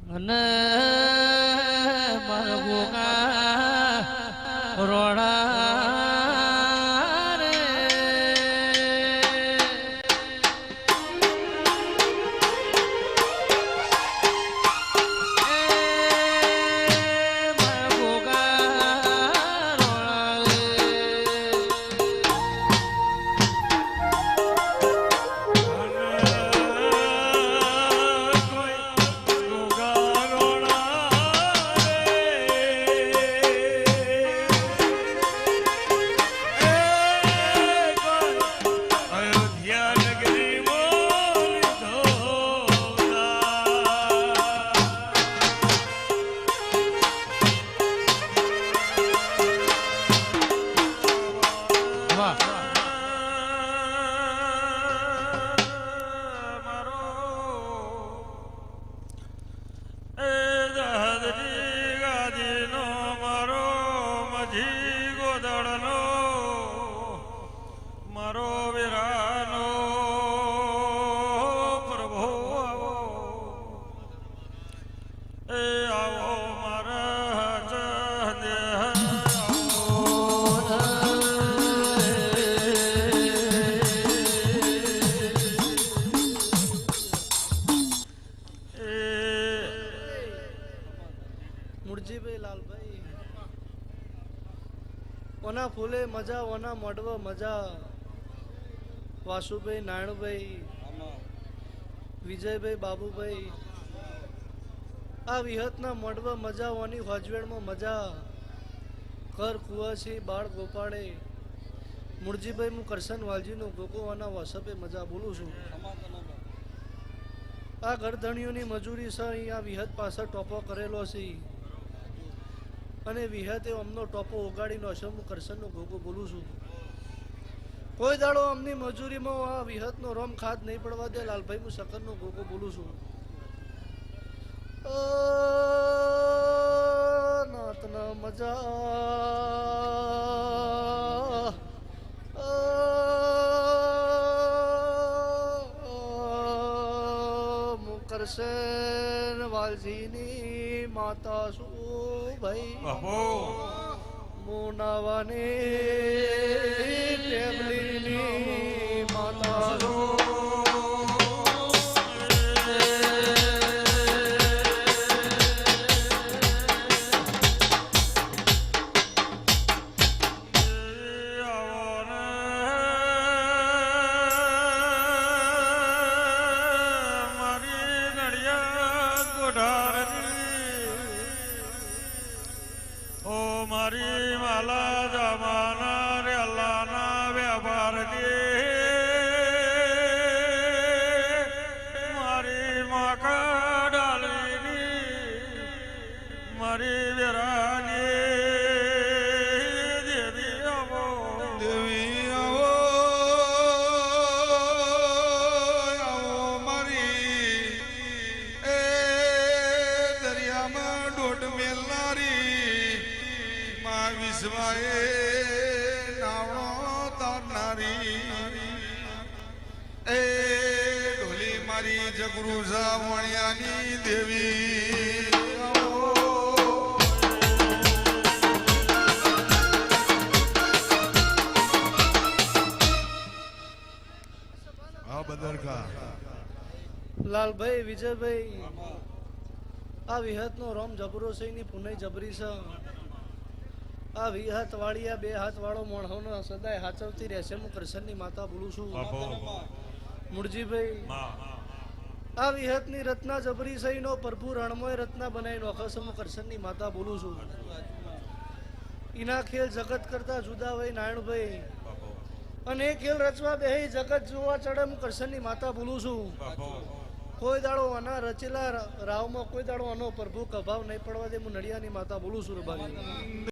અને મારા ગોગા રોડા રે મારા ગોગા રોડા મારો વિરાનો પ્રભુ આવો એ આવો મારા ચંદે મુરજીભાઈ લાલભાઈ ઓના ફૂલે મજા ઓના મોઢવા મજા વાસુભાઈ નાયણભાઈ વિજયભાઈ બાબુભાઈ આ વિહતના મોઢવા મજા ઓની હોજવેડમાં મજા કર કુવાસી બાળ ગોપાળે મુરજીભાઈ હું કરશન વાલજીનું ગોગોવાના વાસપે મજા બોલું છું આ ગરધણીઓની મજૂરી છે અહીં આ વિહત પાછળ ટોપો કરેલો છે અને વિહતે અમનો ટોપો ઉગાડીનો હશે હું કરશનનો ગોગો બોલું છું કોઈ દાડો અમની મજૂરીમાં આ વિહતનો રોમ ખાદ નહીં પડવા દે લાલભાઈ હું શકરનો ગોગો બોલું છું નાતના મજા હું કરશન વાલજીની માતા શું ભાઈ મોનાવાની ફેમિલીની માતા મારી માલા જમાના રે અલ્લાહના વ્યવહાર દે મારી માકા ડાલવીની મારી વેરાની દેવી આવો આવો મારી એ દરિયામાં ડોટ મેલનારી વિશ્વાએ નાવણો તારનારી એ ઢોલી મારી જગરૂસા વણિયાની દેવી લાલભાઈ વિજયભાઈ આ વિહતનો રોમ જબરો છે ની પુનઈ જબરી છે આ વિહત વાળિયા બે હાથ વાળો મોણહોનો સદાય હાચવતી રહેશે હું કરશનની માતા બોલું છું મુરજીભાઈ આ વિહતની રત્ના જબરી સહીનો પ્રભુ રણમોય રત્ના બનાવી નોખો છે હું કરશનની માતા બોલું છું ઈના ખેલ જગત કરતા જુદા હોય નાયણભાઈ અને એ ખેલ રચવા બે જગત જોવા ચડે હું કરશનની માતા બોલું છું કોઈ દાડો આના રચેલા રાવમાં કોઈ દાડો આનો પ્રભુ કભાવ નહીં પડવા દે હું નડિયાની માતા બોલું છું રબારી